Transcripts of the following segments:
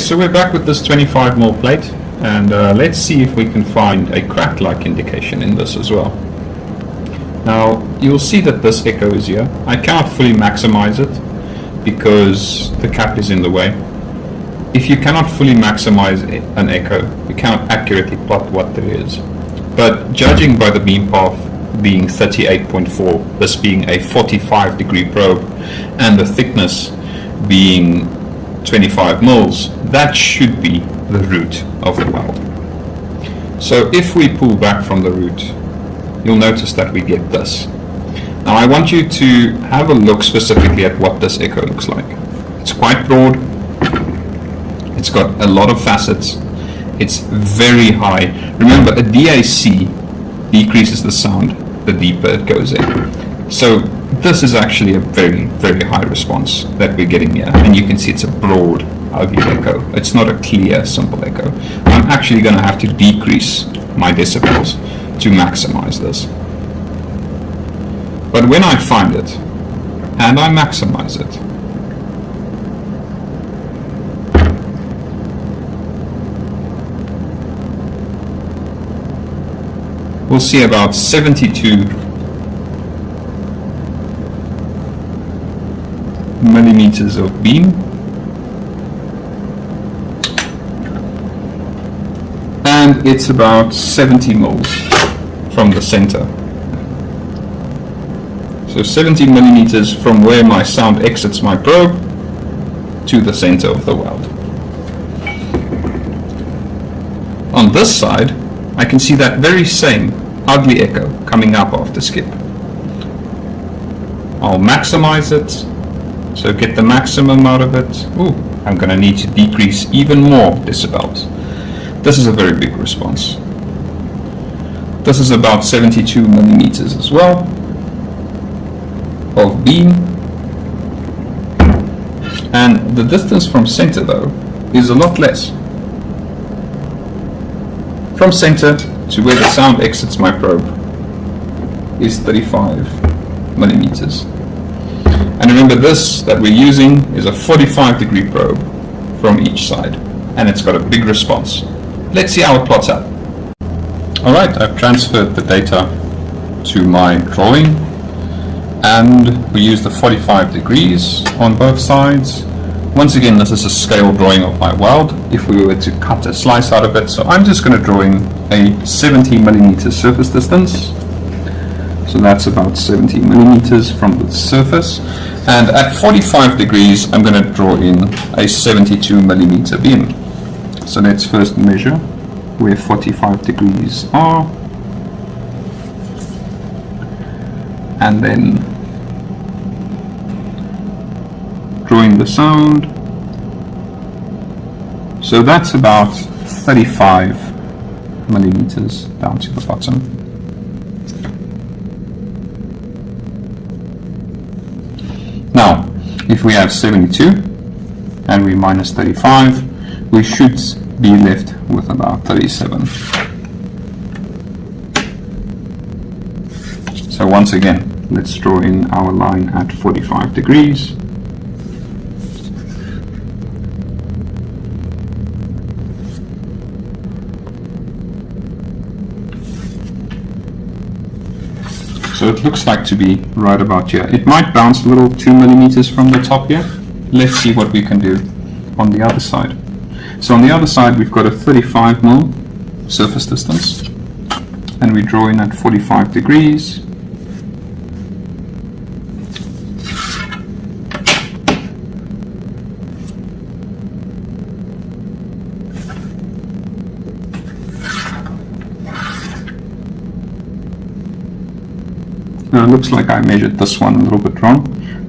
so we're back with this 25mm plate, and let's see if we can find a crack-like indication in this as well. Now, you'll see that this echo is here. I cannot fully maximize it because the cap is in the way. If you cannot fully maximize an echo, you cannot accurately plot what there is. But judging by the beam path being 38.4, this being a 45-degree probe, and the thickness being 25 mils, that should be the root of the weld. So if we pull back from the root, you'll notice that we get this. Now I want you to have a look specifically at what this echo looks like. It's quite broad, it's got a lot of facets, it's very high. Remember, a DAC decreases the sound the deeper it goes in. So this is actually a very, very high response that we're getting here, and you can see it's a broad, ugly echo. It's not a clear, simple echo. I'm actually going to have to decrease my decibels to maximize this. But when I find it, and I maximize it, we'll see about 72 millimeters of beam, and it's about 70 mils from the center. So 70 millimeters from where my sound exits my probe to the center of the weld. On this side, I can see that very same ugly echo coming up after skip. I'll maximize it, so get the maximum out of it. Ooh, I'm going to need to decrease even more decibels. This is a very big response. This is about 72 millimeters as well of beam. And the distance from center, though, is a lot less. From center to where the sound exits my probe is 35 millimeters. And remember, this that we're using is a 45-degree probe from each side, and it's got a big response. Let's see how it plots out. Alright, I've transferred the data to my drawing, and we use the 45 degrees on both sides. Once again, this is a scale drawing of my weld if we were to cut a slice out of it, so I'm just going to draw in a 70 millimeter surface distance. So that's about 70 millimeters from the surface, and at 45 degrees I'm going to draw in a 72 millimeter beam. So let's first measure where 45 degrees are, and then drawing the sound. So that's about 35 millimeters down to the bottom. Now, if we have 72 and we minus 35, we should be left with about 37. So once again, let's draw in our line at 45 degrees. So it looks like to be right about here. It might bounce a little 2 millimeters from the top here. Let's see what we can do on the other side. So on the other side we've got a 35 mil surface distance, and we draw in at 45 degrees. Now it looks like I measured this one a little bit wrong.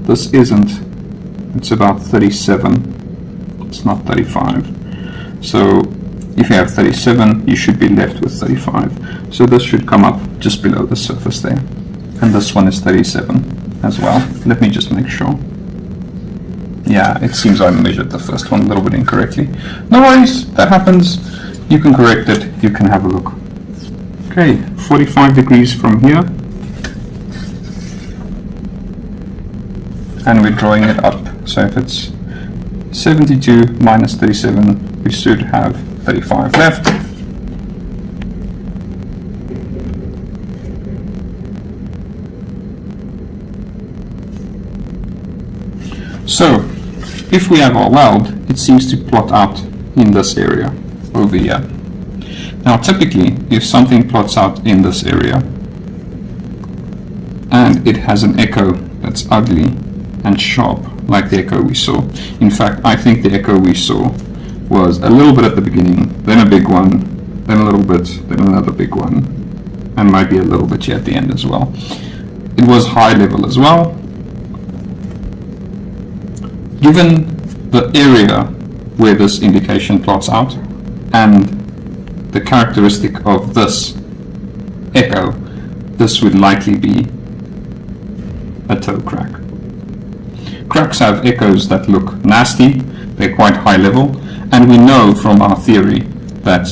This isn't, it's about 37, it's not 35. So if you have 37, you should be left with 35. So this should come up just below the surface there. And this one is 37 as well. Let me just make sure. Yeah, it seems I measured the first one a little bit incorrectly. No worries, that happens. You can correct it, you can have a look. Okay, 45 degrees from here. And we're drawing it up. So if it's 72 minus 37, we should have 35 left. So, if we have our weld, it seems to plot out in this area over here. Now typically, if something plots out in this area and it has an echo that's ugly and sharp, like the echo we saw. In fact, I think the echo we saw was a little bit at the beginning, then a big one, then a little bit, then another big one, and maybe a little bit here at the end as well. It was high level as well. Given the area where this indication plots out and the characteristic of this echo, this would likely be a toe crack. Cracks have echoes that look nasty, they're quite high level, and we know from our theory that